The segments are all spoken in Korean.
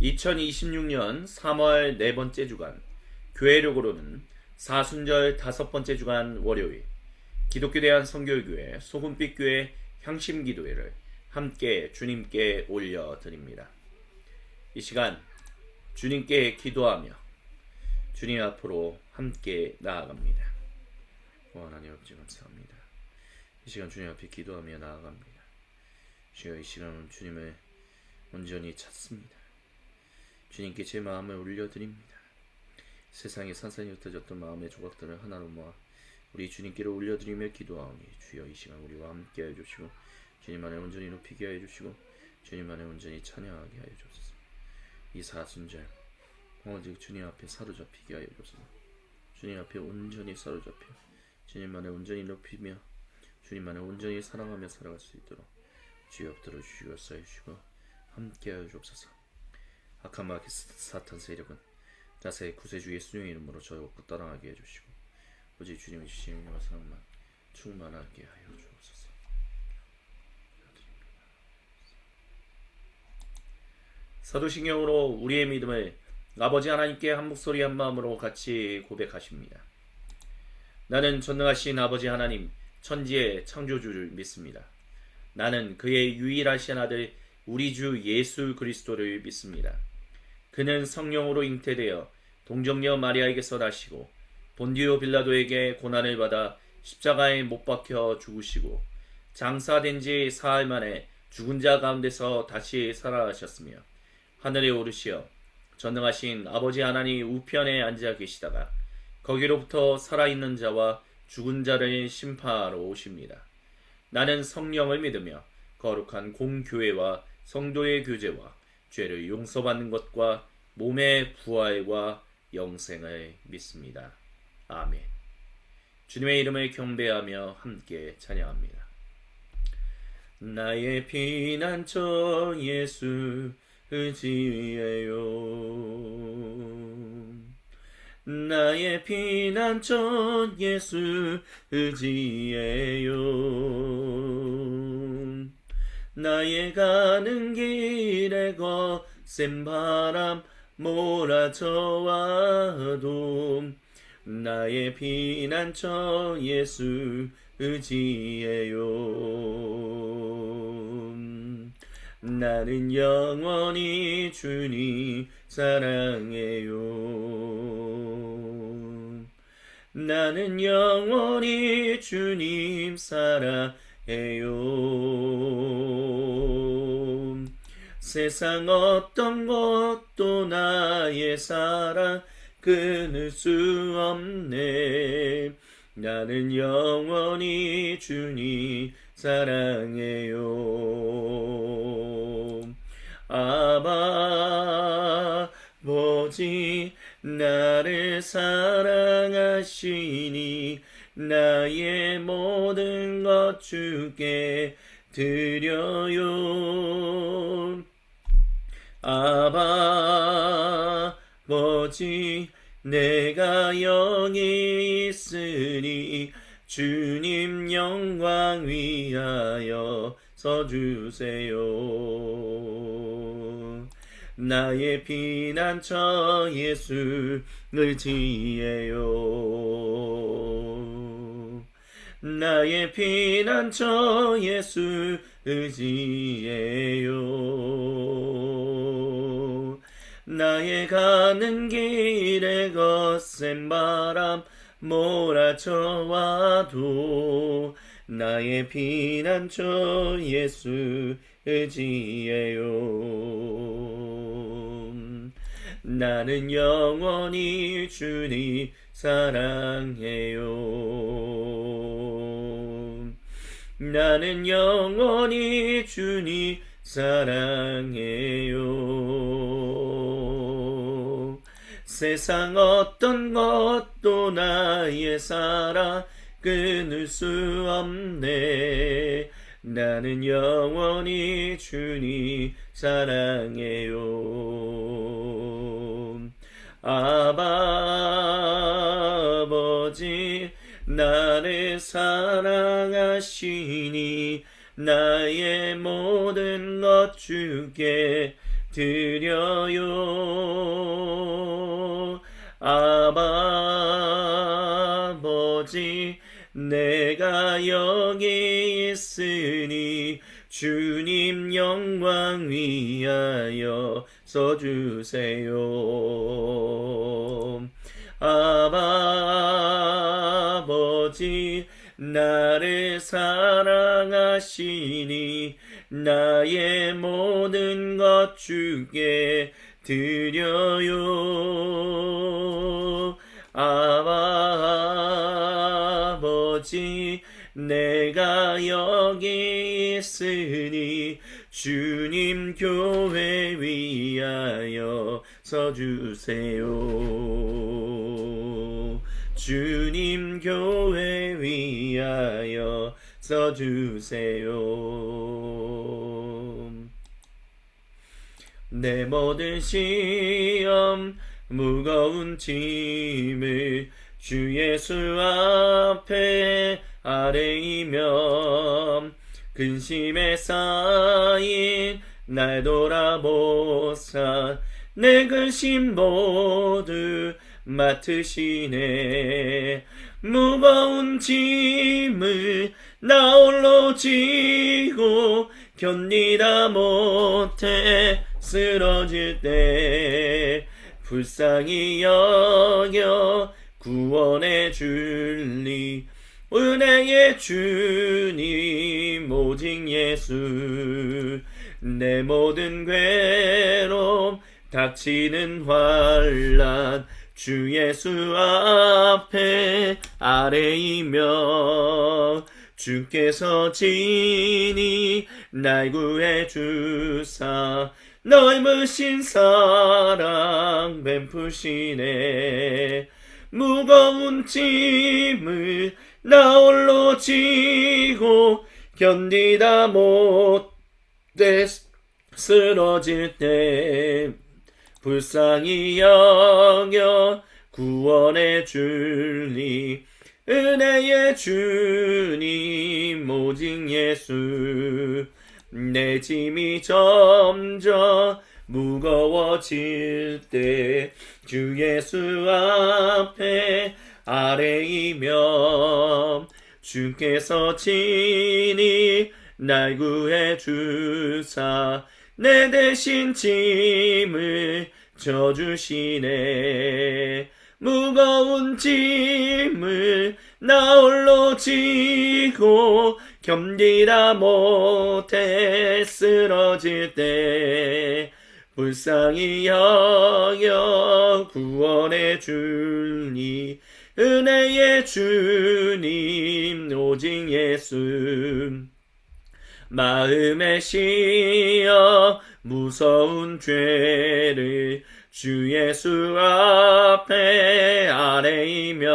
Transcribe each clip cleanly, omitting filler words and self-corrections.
2026년 3월 네 번째 주간, 교회력으로는 사순절 다섯 번째 주간 월요일, 기독교 대한 선교교회 소금빛교회 향심기도회를 함께 주님께 올려드립니다. 이 시간 주님께 기도하며 주님 앞으로 함께 나아갑니다. 하나님 아버지 감사합니다. 이 시간 주님 앞에 기도하며 나아갑니다. 이 시간은 주님을 온전히 찾습니다. 주님께 제 마음을 올려드립니다. 세상에 산산이 흩어졌던 마음의 조각들을 하나로 모아 우리 주님께로 올려드리며 기도하오니, 주여 이 시간 우리와 함께 해주시고 주님 안에 온전히 높이게 해주시고 주님 안에 온전히 찬양하게 하여 주옵소서. 이 사순절 오직 주님 앞에 사로잡히게 하여 주옵소서. 주님 앞에 온전히 사로잡혀 주님 안에 온전히 높이며 주님 안에 온전히 사랑하며 살아갈 수 있도록 주여 들어주시고 써주시고 함께 하여 주옵소서. 악한 마귀 사탄 세력은 자세히 구세주 예수님의 이름으로 저희고 따라가게 해주시고 오직 주님의 주시는 영화 사랑만 충만하게 하여 주옵소서. 사도신경으로 우리의 믿음을 아버지 하나님께 한 목소리 한 마음으로 같이 고백하십니다. 나는 전능하신 아버지 하나님 천지의 창조주를 믿습니다. 나는 그의 유일하신 아들 우리 주 예수 그리스도를 믿습니다. 그는 성령으로 잉태되어 동정녀 마리아에게서 나시고 본디오 빌라도에게 고난을 받아 십자가에 못 박혀 죽으시고 장사된 지 사흘 만에 죽은 자 가운데서 다시 살아나셨으며 하늘에 오르시어 전능하신 아버지 하나님 우편에 앉아 계시다가 거기로부터 살아있는 자와 죽은 자를 심판하러 오십니다. 나는 성령을 믿으며 거룩한 공교회와 성도의 교제와 죄를 용서받는 것과 몸의 부활과 영생을 믿습니다. 아멘. 주님의 이름을 경배하며 함께 찬양합니다. 나의 피난처 예수 의지해요. 나의 피난처 예수 의지해요. 나의 가는 길에 거센 바람 몰아쳐와도 나의 피난처 예수 의지해요. 나는 영원히 주님 사랑해요. 나는 영원히 주님 사랑해요. 세상 어떤 것도 나의 사랑 끊을 수 없네. 나는 영원히 주님 사랑해요. 아버지 나를 사랑하시니 나의 모든 것 주께 드려요. 아버지 내가 여기 있으니 주님 영광 위하여 서주세요. 나의 피난처 예수 의지해요. 나의 피난처 예수 의지해요. 나의 가는 길에 거센 바람 몰아쳐와도 나의 피난처 예수 의지해요. 나는 영원히 주님 사랑해요. 나는 영원히 주님 사랑해요. 세상 어떤 것도 나의 사랑 끊을 수 없네. 나는 영원히 주님 사랑해요. 아버지 나를 사랑하시니 나의 모든 것 주께 드려요. 아버지, 내가 여기 있으니 주님 영광 위하여 써주세요. 아버지, 나를 사랑하시니 나의 모든 것 주께 드려요. 아버지, 내가 여기 있으니 주님 교회 위하여 써주세요. 주님 교회 위하여 써주세요. 내 모든 시험 무거운 짐을 주 예수 앞에 아뢰이며 근심에 쌓인 날 돌아보사 내 근심 모두 맡으시네. 무거운 짐을 나 홀로 지고 견디다 못해 쓰러질 때 불쌍히 여겨 구원해 줄리. 은혜의 주님 오직 예수. 내 모든 괴로움 닥치는 환난 주 예수 앞에 아뢰이며 주께서 친히 날 구해 주사 넓으신 사랑 베푸시네. 무거운 짐을 나 홀로 지고 견디다 못해 쓰러질 때 불쌍히 여겨 구원해 줄리. 은혜의 주님 오직 예수. 내 짐이 점점 무거워질 때 주 예수 앞에 아뢰이며 주께서 친히 날 구해 주사 내 대신 짐을 져주시네. 무거운 짐을 나 홀로 지고 견디다 못해 쓰러질 때 불쌍히 여겨 구원해 줄니. 은혜의 주님 오직 예수. 마음에 씌어 무서운 죄를 주 예수 앞에 아뢰이며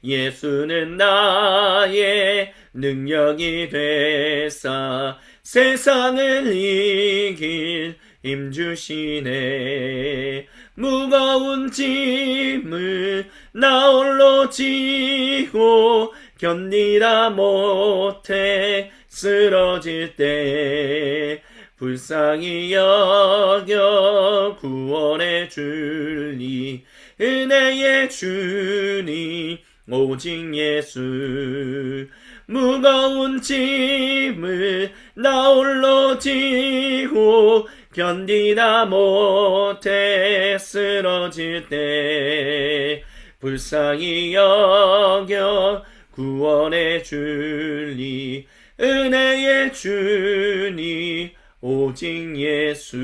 예수는 나의 능력이 되사 세상을 이길 힘 주시네. 무거운 짐을 나 홀로 지고 견디다 못해 쓰러질 때 불쌍히 여겨 구원해 줄니. 은혜의 주님 오직 예수. 무거운 짐을 나 홀로 지고 견디다 못해 쓰러질 때 불쌍히 여겨 구원해 줄니. 은혜의 주님 오직 예수.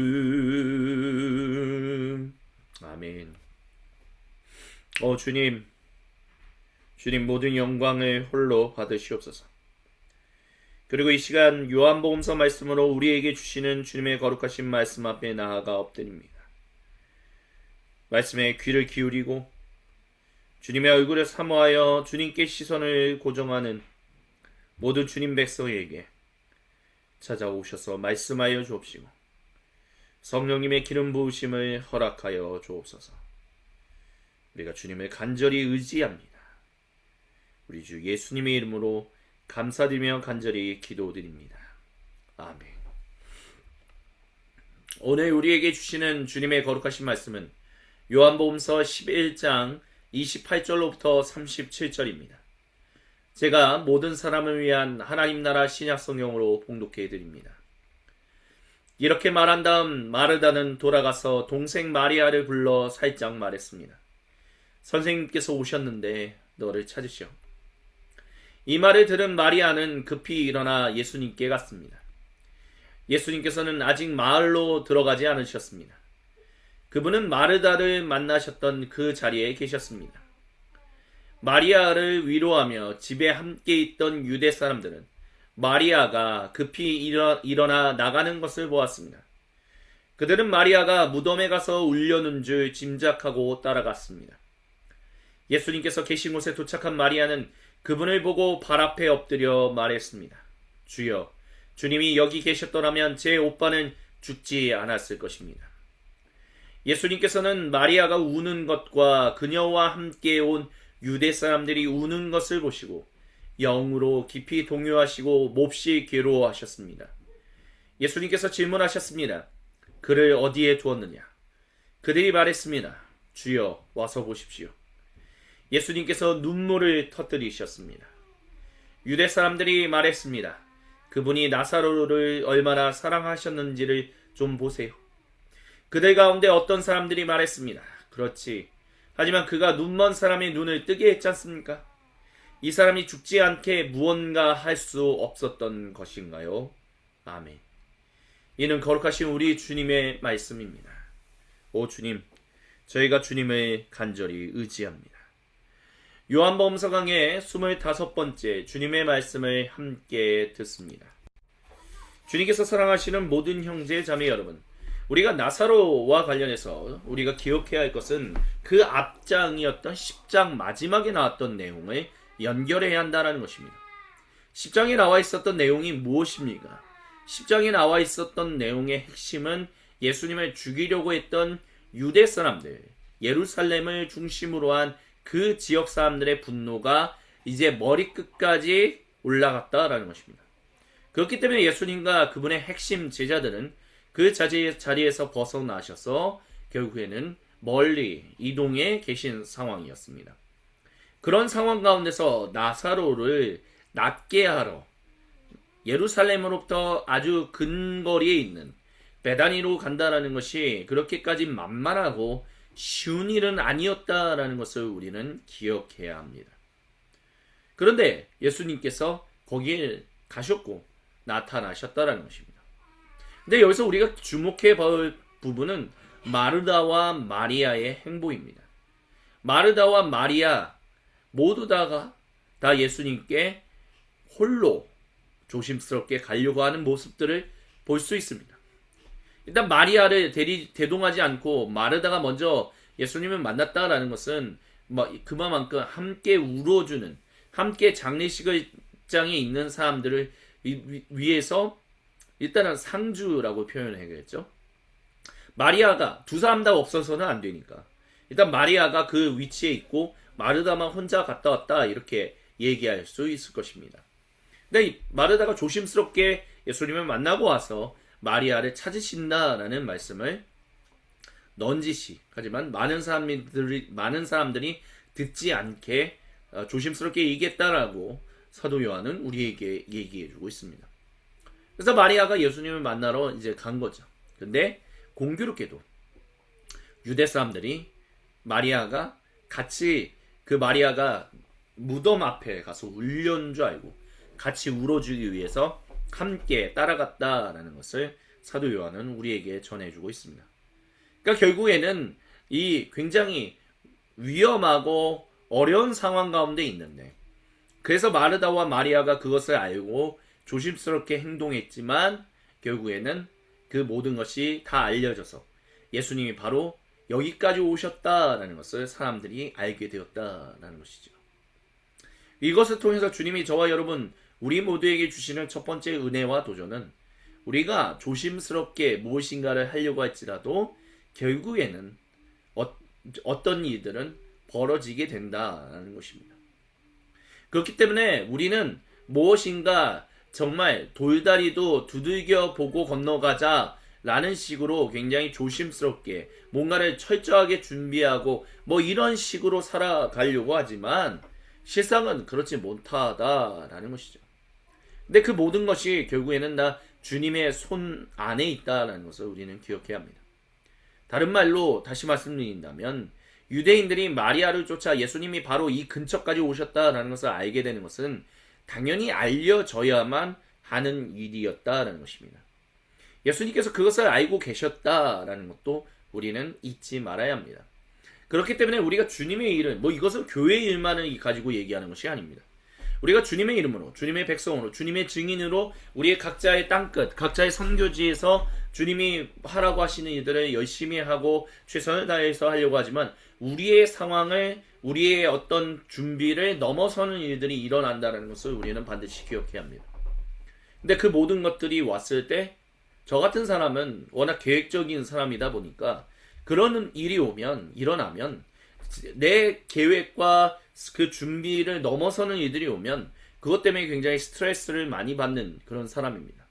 아멘. 주님 모든 영광을 홀로 받으시옵소서. 그리고 이 시간 요한복음서 말씀으로 우리에게 주시는 주님의 거룩하신 말씀 앞에 나아가 엎드립니다. 말씀에 귀를 기울이고 주님의 얼굴을 사모하여 주님께 시선을 고정하는 모든 주님 백성에게 찾아오셔서 말씀하여 주옵시고 성령님의 기름 부으심을 허락하여 주옵소서. 우리가 주님을 간절히 의지합니다. 우리 주 예수님의 이름으로 감사드리며 간절히 기도드립니다. 아멘. 오늘 우리에게 주시는 주님의 거룩하신 말씀은 요한복음서 11장 28절로부터 37절입니다. 제가 모든 사람을 위한 하나님 나라 신약 성경으로 봉독해 드립니다. 이렇게 말한 다음 마르다는 돌아가서 동생 마리아를 불러 살짝 말했습니다. 선생님께서 오셨는데 너를 찾으시오. 이 말을 들은 마리아는 급히 일어나 예수님께 갔습니다. 예수님께서는 아직 마을로 들어가지 않으셨습니다. 그분은 마르다를 만나셨던 그 자리에 계셨습니다. 마리아를 위로하며 집에 함께 있던 유대 사람들은 마리아가 급히 일어나 나가는 것을 보았습니다. 그들은 마리아가 무덤에 가서 울려는 줄 짐작하고 따라갔습니다. 예수님께서 계신 곳에 도착한 마리아는 그분을 보고 발 앞에 엎드려 말했습니다. 주여, 주님이 여기 계셨더라면 제 오빠는 죽지 않았을 것입니다. 예수님께서는 마리아가 우는 것과 그녀와 함께 온 유대 사람들이 우는 것을 보시고 영으로 깊이 동요하시고 몹시 괴로워하셨습니다. 예수님께서 질문하셨습니다. 그를 어디에 두었느냐? 그들이 말했습니다. 주여, 와서 보십시오. 예수님께서 눈물을 터뜨리셨습니다. 유대 사람들이 말했습니다. 그분이 나사로를 얼마나 사랑하셨는지를 좀 보세요. 그들 가운데 어떤 사람들이 말했습니다. 그렇지. 하지만 그가 눈먼 사람의 눈을 뜨게 했지 않습니까? 이 사람이 죽지 않게 무언가 할 수 없었던 것인가요? 아멘. 이는 거룩하신 우리 주님의 말씀입니다. 오 주님, 저희가 주님을 간절히 의지합니다. 요한복음서 강의 25번째 주님의 말씀을 함께 듣습니다. 주님께서 사랑하시는 모든 형제 자매 여러분, 우리가 나사로와 관련해서 우리가 기억해야 할 것은 그 앞장이었던 10장 마지막에 나왔던 내용을 연결해야 한다는 것입니다. 10장에 나와 있었던 내용이 무엇입니까? 10장에 나와 있었던 내용의 핵심은 예수님을 죽이려고 했던 유대 사람들, 예루살렘을 중심으로 한 그 지역 사람들의 분노가 이제 머리끝까지 올라갔다라는 것입니다. 그렇기 때문에 예수님과 그분의 핵심 제자들은 그 자리에서 벗어나셔서 결국에는 멀리 이동해 계신 상황이었습니다. 그런 상황 가운데서 나사로를 낫게 하러 예루살렘으로부터 아주 근거리에 있는 베다니로 간다라는 것이 그렇게까지 만만하고 쉬운 일은 아니었다라는 것을 우리는 기억해야 합니다. 그런데 예수님께서 거기에 가셨고 나타나셨다라는 것입니다. 근데 여기서 우리가 주목해 볼 부분은 마르다와 마리아의 행보입니다. 마르다와 마리아 모두 다 예수님께 홀로 조심스럽게 가려고 하는 모습들을 볼 수 있습니다. 일단 마리아를 대동하지 않고 마르다가 먼저 예수님을 만났다라는 것은 그만큼 함께 울어주는, 함께 장례식장에 있는 사람들을 위해서 일단은 상주라고 표현해야겠죠. 마리아가 두 사람 다 없어서는 안 되니까 일단 마리아가 그 위치에 있고 마르다만 혼자 갔다 왔다 이렇게 얘기할 수 있을 것입니다. 근데 마르다가 조심스럽게 예수님을 만나고 와서 마리아를 찾으신다라는 말씀을 넌지시 하지만 많은 사람들이 듣지 않게 조심스럽게 얘기했다라고 사도 요한은 우리에게 얘기해주고 있습니다. 그래서 마리아가 예수님을 만나러 이제 간 거죠. 근데 공교롭게도 유대 사람들이 마리아가 무덤 앞에 가서 울려는 줄 알고 같이 울어주기 위해서 함께 따라갔다라는 것을 사도 요한은 우리에게 전해주고 있습니다. 그러니까 결국에는 이 굉장히 위험하고 어려운 상황 가운데 있는데 그래서 마르다와 마리아가 그것을 알고 조심스럽게 행동했지만 결국에는 그 모든 것이 다 알려져서 예수님이 바로 여기까지 오셨다라는 것을 사람들이 알게 되었다라는 것이죠. 이것을 통해서 주님이 저와 여러분 우리 모두에게 주시는 첫 번째 은혜와 도전은 우리가 조심스럽게 무엇인가를 하려고 할지라도 결국에는 어떤 일들은 벌어지게 된다는 것입니다. 그렇기 때문에 우리는 무엇인가 정말 돌다리도 두들겨 보고 건너가자 라는 식으로 굉장히 조심스럽게 뭔가를 철저하게 준비하고 뭐 이런 식으로 살아가려고 하지만 실상은 그렇지 못하다라는 것이죠. 근데 그 모든 것이 결국에는 다 주님의 손 안에 있다라는 것을 우리는 기억해야 합니다. 다른 말로 다시 말씀드린다면 유대인들이 마리아를 쫓아 예수님이 바로 이 근처까지 오셨다라는 것을 알게 되는 것은 당연히 알려져야만 하는 일이었다라는 것입니다. 예수님께서 그것을 알고 계셨다라는 것도 우리는 잊지 말아야 합니다. 그렇기 때문에 우리가 주님의 일을 이것은 교회의 일만을 가지고 얘기하는 것이 아닙니다. 우리가 주님의 이름으로, 주님의 백성으로, 주님의 증인으로 우리의 각자의 땅끝, 각자의 선교지에서 주님이 하라고 하시는 일들을 열심히 하고 최선을 다해서 하려고 하지만 우리의 상황을, 우리의 어떤 준비를 넘어서는 일들이 일어난다는 것을 우리는 반드시 기억해야 합니다. 근데 그 모든 것들이 왔을 때 저 같은 사람은 워낙 계획적인 사람이다 보니까 그런 일이 일어나면 내 계획과 그 준비를 넘어서는 일들이 오면 그것 때문에 굉장히 스트레스를 많이 받는 그런 사람입니다.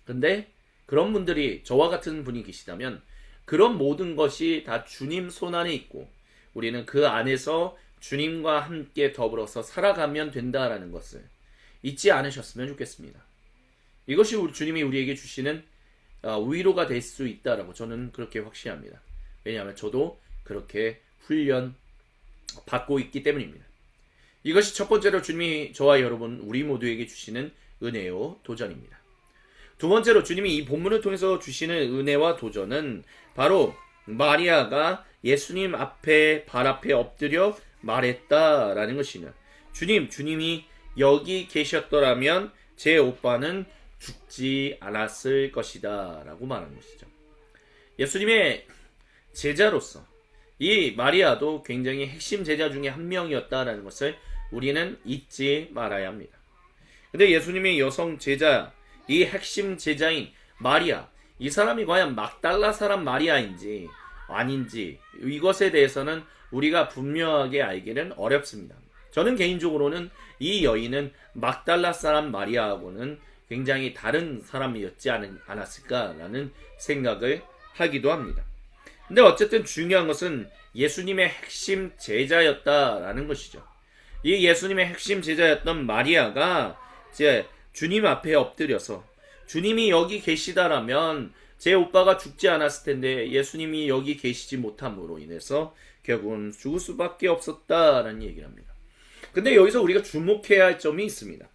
근데 그런 분들이 저와 같은 분이 계시다면 그런 모든 것이 다 주님 손 안에 있고 우리는 그 안에서 주님과 함께 더불어서 살아가면 된다라는 것을 잊지 않으셨으면 좋겠습니다. 이것이 주님이 우리에게 주시는 위로가 될 수 있다라고 저는 그렇게 확신합니다. 왜냐하면 저도 그렇게 훈련 받고 있기 때문입니다. 이것이 첫 번째로 주님이 저와 여러분 우리 모두에게 주시는 은혜요 도전입니다. 두 번째로 주님이 이 본문을 통해서 주시는 은혜와 도전은 바로 마리아가 예수님 앞에 발 앞에 엎드려 말했다라는 것이냐. 주님이 여기 계셨더라면 제 오빠는 죽지 않았을 것이다 라고 말한 것이죠. 예수님의 제자로서 이 마리아도 굉장히 핵심 제자 중에 한 명이었다라는 것을 우리는 잊지 말아야 합니다. 근데 예수님의 여성 제자, 이 핵심 제자인 마리아, 이 사람이 과연 막달라 사람 마리아인지 아닌지 이것에 대해서는 우리가 분명하게 알기는 어렵습니다. 저는 개인적으로는 이 여인은 막달라 사람 마리아하고는 굉장히 다른 사람이었지 않았을까라는 생각을 하기도 합니다. 근데 어쨌든 중요한 것은 예수님의 핵심 제자였다라는 것이죠. 이 예수님의 핵심 제자였던 마리아가 이제 주님 앞에 엎드려서 주님이 여기 계시다라면 제 오빠가 죽지 않았을 텐데 예수님이 여기 계시지 못함으로 인해서 결국은 죽을 수밖에 없었다라는 얘기를 합니다. 근데 여기서 우리가 주목해야 할 점이 있습니다.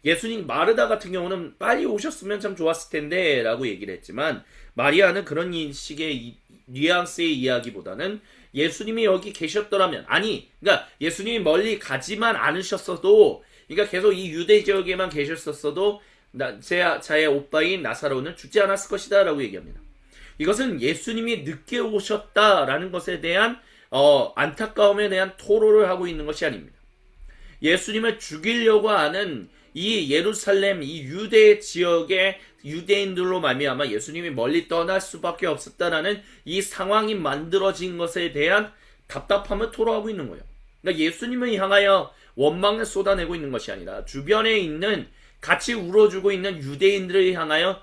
예수님 마르다 같은 경우는 빨리 오셨으면 참 좋았을 텐데 라고 얘기를 했지만 마리아는 그런 식의 뉘앙스의 이야기보다는 예수님이 여기 계셨더라면 그러니까 예수님이 멀리 가지만 않으셨어도 그러니까 계속 이 유대 지역에만 계셨었어도 자의 오빠인 나사로는 죽지 않았을 것이다 라고 얘기합니다. 이것은 예수님이 늦게 오셨다라는 것에 대한 안타까움에 대한 토로를 하고 있는 것이 아닙니다. 예수님을 죽이려고 하는 이 예루살렘, 이 유대 지역의 유대인들로 말미암아 예수님이 멀리 떠날 수밖에 없었다라는 이 상황이 만들어진 것에 대한 답답함을 토로하고 있는 거예요. 그러니까 예수님을 향하여 원망을 쏟아내고 있는 것이 아니라 주변에 있는 같이 울어주고 있는 유대인들을 향하여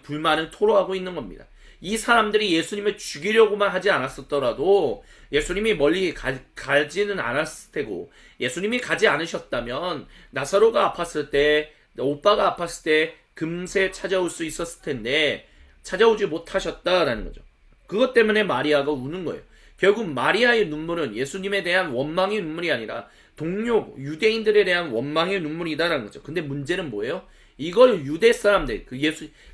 불만을 토로하고 있는 겁니다. 이 사람들이 예수님을 죽이려고만 하지 않았었더라도 예수님이 멀리 가지는 않았을 테고 예수님이 가지 않으셨다면 나사로가 아팠을 때 오빠가 아팠을 때 금세 찾아올 수 있었을 텐데 찾아오지 못하셨다라는 거죠. 그것 때문에 마리아가 우는 거예요. 결국 마리아의 눈물은 예수님에 대한 원망의 눈물이 아니라 동료 유대인들에 대한 원망의 눈물이다라는 거죠. 근데 문제는 뭐예요? 이걸 유대 사람들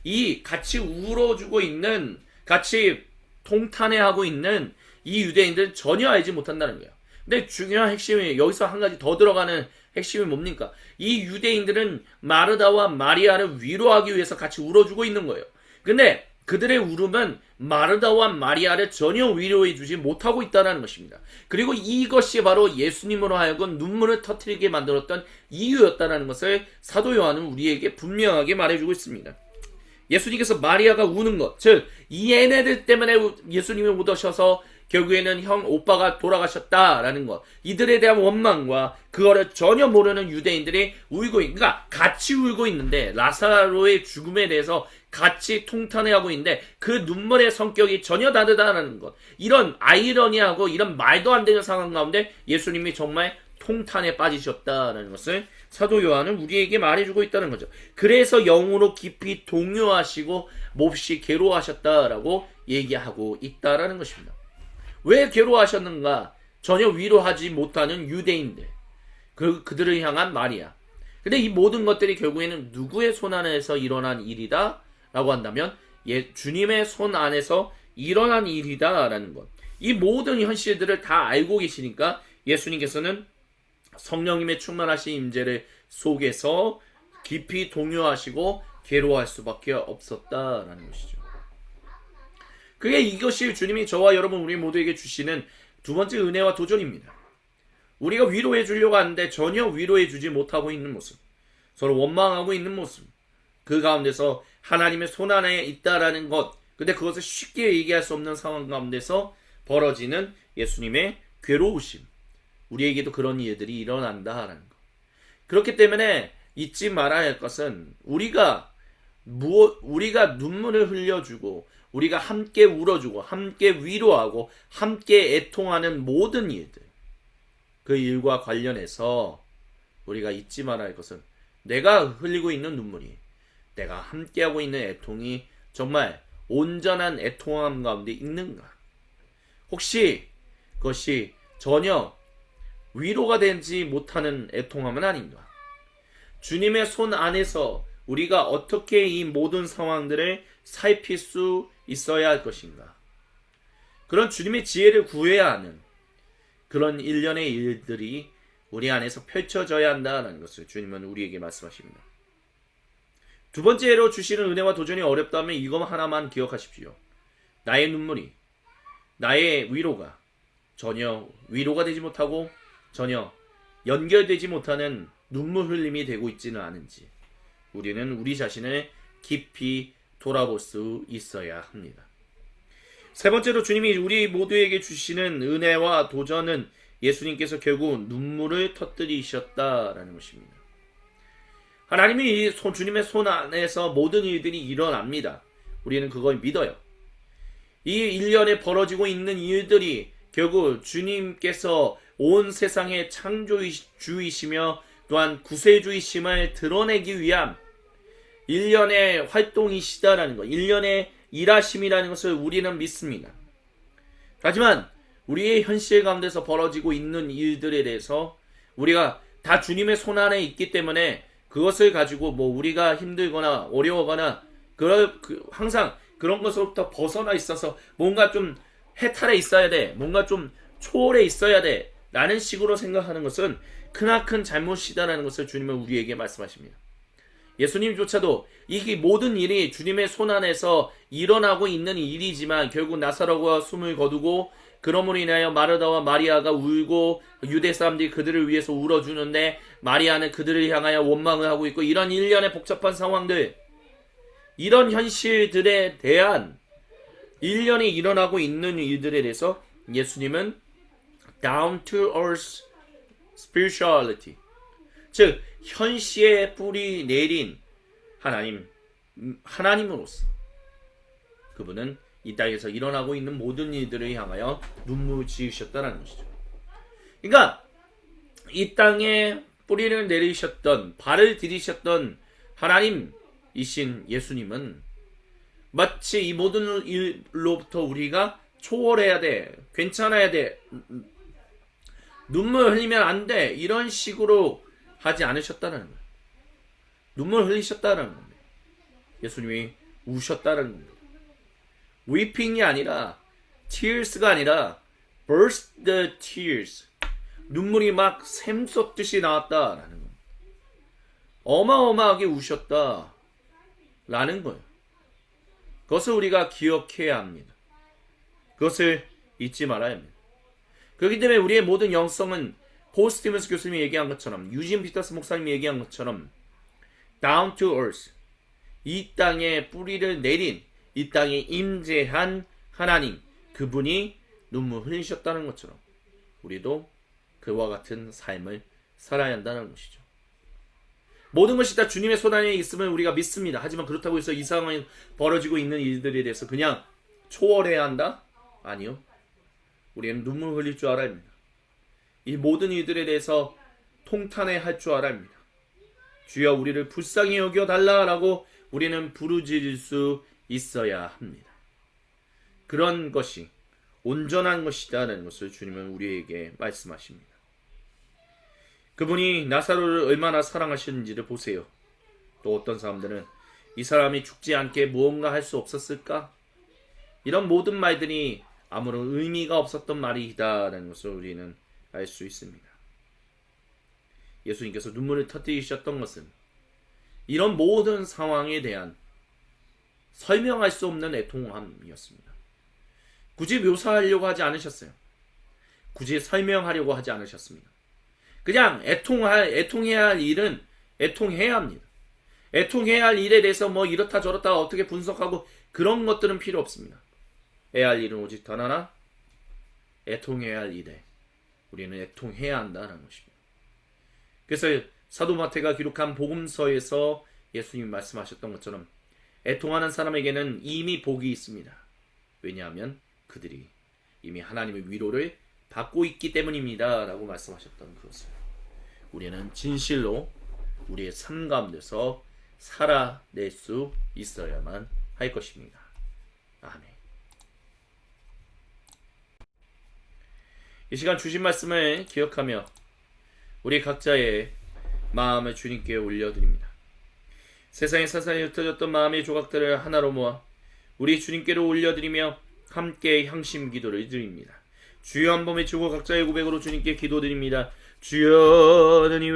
이 같이 울어주고 있는 같이 통탄해하고 있는 이 유대인들은 전혀 알지 못한다는 거예요. 근데 중요한 핵심이 여기서 한 가지 더 들어가는 핵심이 뭡니까? 이 유대인들은 마르다와 마리아를 위로하기 위해서 같이 울어주고 있는 거예요. 근데 그들의 울음은 마르다와 마리아를 전혀 위로해 주지 못하고 있다는 것입니다. 그리고 이것이 바로 예수님으로 하여금 눈물을 터뜨리게 만들었던 이유였다는 것을 사도 요한은 우리에게 분명하게 말해주고 있습니다. 예수님께서 마리아가 우는 것, 즉 이 얘네들 때문에 예수님이 오셔서 결국에는 오빠가 돌아가셨다라는 것, 이들에 대한 원망과 그거를 전혀 모르는 유대인들이 그러니까 같이 울고 있는데 라사로의 죽음에 대해서 같이 통탄해하고 있는데 그 눈물의 성격이 전혀 다르다는 것. 이런 아이러니하고 이런 말도 안 되는 상황 가운데 예수님이 정말 통탄에 빠지셨다는 것을 사도 요한은 우리에게 말해주고 있다는 거죠. 그래서 영으로 깊이 동요하시고 몹시 괴로워하셨다라고 얘기하고 있다라는 것입니다. 왜 괴로워하셨는가? 전혀 위로하지 못하는 유대인들, 그들을 향한 말이야. 근데 이 모든 것들이 결국에는 누구의 손 안에서 일어난 일이다? 라고 한다면 주님의 손 안에서 일어난 일이다 라는 것. 이 모든 현실들을 다 알고 계시니까 예수님께서는 성령님의 충만하신 임재를 속에서 깊이 동요하시고 괴로워할 수밖에 없었다라는 것이죠. 그게 이것이 주님이 저와 여러분 우리 모두에게 주시는 두 번째 은혜와 도전입니다. 우리가 위로해 주려고 하는데 전혀 위로해 주지 못하고 있는 모습, 서로 원망하고 있는 모습, 그 가운데서 하나님의 손 안에 있다라는 것, 근데 그것을 쉽게 얘기할 수 없는 상황 가운데서 벌어지는 예수님의 괴로우심, 우리에게도 그런 일들이 일어난다라는 것. 그렇기 때문에 잊지 말아야 할 것은 우리가 눈물을 흘려주고 우리가 함께 울어주고 함께 위로하고 함께 애통하는 모든 일들, 그 일과 관련해서 우리가 잊지 말아야 할 것은 내가 흘리고 있는 눈물이, 내가 함께하고 있는 애통이 정말 온전한 애통함 가운데 있는가? 혹시 그것이 전혀 위로가 되지 못하는 애통함은 아닌가? 주님의 손 안에서 우리가 어떻게 이 모든 상황들을 살필 수 있어야 할 것인가? 그런 주님의 지혜를 구해야 하는 그런 일련의 일들이 우리 안에서 펼쳐져야 한다는 것을 주님은 우리에게 말씀하십니다. 두 번째로 주시는 은혜와 도전이 어렵다면 이것 하나만 기억하십시오. 나의 눈물이, 나의 위로가 전혀 위로가 되지 못하고 전혀 연결되지 못하는 눈물 흘림이 되고 있지는 않은지 우리는 우리 자신을 깊이 돌아볼 수 있어야 합니다. 세 번째로 주님이 우리 모두에게 주시는 은혜와 도전은 예수님께서 결국 눈물을 터뜨리셨다라는 것입니다. 하나님이 주님의 손 안에서 모든 일들이 일어납니다. 우리는 그걸 믿어요. 이 일련에 벌어지고 있는 일들이 결국 주님께서 온 세상의 창조주이시며 또한 구세주이심을 드러내기 위한 일련의 활동이시다라는 것, 일련의 일하심이라는 것을 우리는 믿습니다. 하지만 우리의 현실 가운데서 벌어지고 있는 일들에 대해서 우리가 다 주님의 손 안에 있기 때문에 그것을 가지고 우리가 힘들거나 어려워거나 항상 그런 것으로부터 벗어나 있어서 뭔가 좀 해탈에 있어야 돼, 뭔가 좀 초월해 있어야 돼 라는 식으로 생각하는 것은 크나큰 잘못이다라는 것을 주님은 우리에게 말씀하십니다. 예수님조차도 이 모든 일이 주님의 손 안에서 일어나고 있는 일이지만 결국 나사로가 숨을 거두고 그러므로 인하여 마르다와 마리아가 울고 유대 사람들이 그들을 위해서 울어주는데 마리아는 그들을 향하여 원망을 하고 있고, 이런 일련의 복잡한 상황들, 이런 현실들에 대한 일련이 일어나고 있는 일들에 대해서 예수님은 down to earth spirituality, 즉 현시에 뿌리 내린 하나님으로서 그분은 이 땅에서 일어나고 있는 모든 일들을 향하여 눈물 지으셨다는 것이죠. 그러니까 이 땅에 뿌리를 내리셨던, 발을 디디셨던 하나님이신 예수님은 마치 이 모든 일로부터 우리가 초월해야 돼, 괜찮아야 돼, 눈물 흘리면 안 돼, 이런 식으로 하지 않으셨다는 거예요. 눈물 흘리셨다는 겁니다. 예수님이 우셨다는 겁니다. weeping이 아니라 tears가 아니라 burst the tears, 눈물이 막 샘솟듯이 나왔다라는 겁니다. 어마어마하게 우셨다라는 거예요. 그것을 우리가 기억해야 합니다. 그것을 잊지 말아야 합니다. 그렇기 때문에 우리의 모든 영성은 폴 스티븐스 교수님이 얘기한 것처럼, 유진 피터스 목사님이 얘기한 것처럼 down to earth, 이 땅에 뿌리를 내린, 이 땅에 임재한 하나님, 그분이 눈물 흘리셨다는 것처럼 우리도 그와 같은 삶을 살아야 한다는 것이죠. 모든 것이 다 주님의 손 안에 있음을 우리가 믿습니다. 하지만 그렇다고 해서 이 상황에 벌어지고 있는 일들에 대해서 그냥 초월해야 한다? 아니요. 우리는 눈물 흘릴 줄 알아야 합니다. 이 모든 일들에 대해서 통탄해할 줄 알아야 합니다. 주여 우리를 불쌍히 여겨달라라고 우리는 부르짖을 수 있어야 합니다. 그런 것이 온전한 것이다라는 것을 주님은 우리에게 말씀하십니다. 그분이 나사로를 얼마나 사랑하시는지를 보세요. 또 어떤 사람들은 이 사람이 죽지 않게 무언가 할 수 없었을까? 이런 모든 말들이 아무런 의미가 없었던 말이다라는 것을 우리는 알 수 있습니다. 예수님께서 눈물을 터뜨리셨던 것은 이런 모든 상황에 대한 설명할 수 없는 애통함이었습니다. 굳이 묘사하려고 하지 않으셨어요. 굳이 설명하려고 하지 않으셨습니다. 그냥 애통해야 할 일은 애통해야 합니다. 애통해야 할 일에 대해서 뭐 이렇다 저렇다 어떻게 분석하고 그런 것들은 필요 없습니다. 해야 할 일은 오직 단 하나, 애통해야 할 일에 우리는 애통해야 한다는 것입니다. 그래서 사도 마태가 기록한 복음서에서 예수님이 말씀하셨던 것처럼 애통하는 사람에게는 이미 복이 있습니다. 왜냐하면 그들이 이미 하나님의 위로를 받고 있기 때문입니다 라고 말씀하셨던 그것을 우리는 진실로 우리의 삶 가운데서 살아낼 수 있어야만 할 것입니다. 아멘. 이 시간 주신 말씀을 기억하며 우리 각자의 마음을 주님께 올려드립니다. 세상에 사사히 흩어졌던 마음의 조각들을 하나로 모아 우리 주님께로 올려드리며 함께 향심 기도를 드립니다. 주여 한 번에 주고 각자의 고백으로 주님께 기도드립니다. 주여 하나님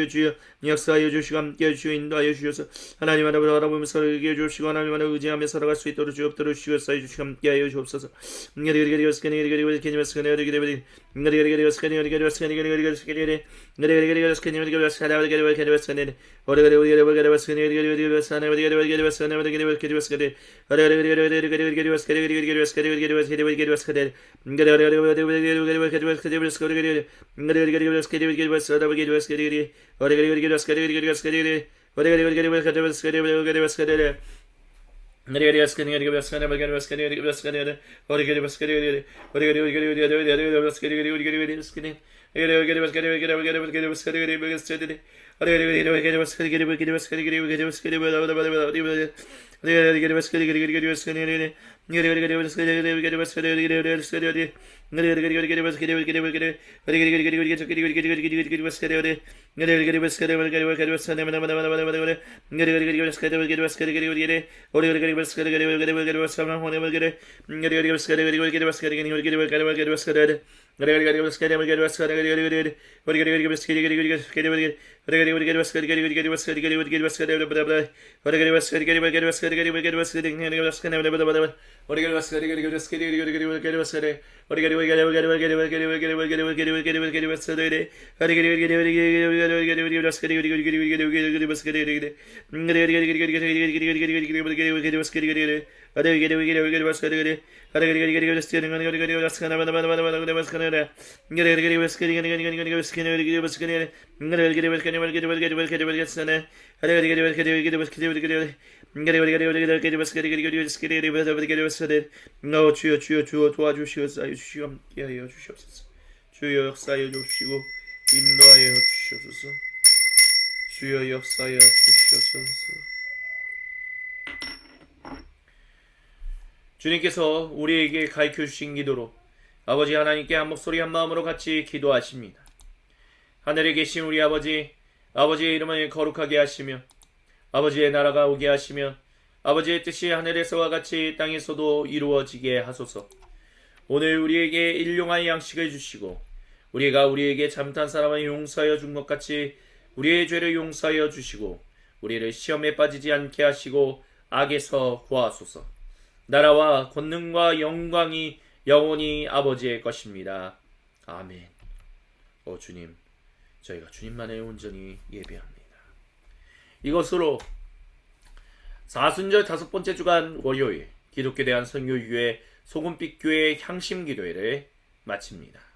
주여 역사하여 주시고 함께해 주시고 인도하여 주셔서 하나님 하나님을 알아보면서 살게 주시고 하나님 하나님을 의지하며 살아갈 수 있도록 주옵도록 주시옵소서. 주시고 함께하여 주옵소서. 주여 도와주시옵소서. 주시오 함께하여 주시옵소서. 주여 역사하여 주시고 인도하여 주시옵소서. 주여 역사하여 주시옵소서. 주님께서 우리에게 가르쳐 주신 기도로 아버지 하나님께 한 목소리 한 마음으로 같이 기도하십니다. 하늘에 계신 우리 아버지, 아버지의 이름을 거룩하게 하시며 아버지의 나라가 오게 하시며 아버지의 뜻이 하늘에서와 같이 땅에서도 이루어지게 하소서. 오늘 우리에게 일용할 양식을 주시고 우리가 우리에게 잘못한 사람을 용서하여 준 것 같이 우리의 죄를 용서하여 주시고 우리를 시험에 빠지지 않게 하시고 악에서 구하소서. 나라와 권능과 영광이 영원히 아버지의 것입니다. 아멘. 주님, 저희가 주님만을 온전히 예배합니다. 이것으로 사순절 5번째 주간 월요일 기독교 대한 선교교회 소금빛 교회 향심 기도회를 마칩니다.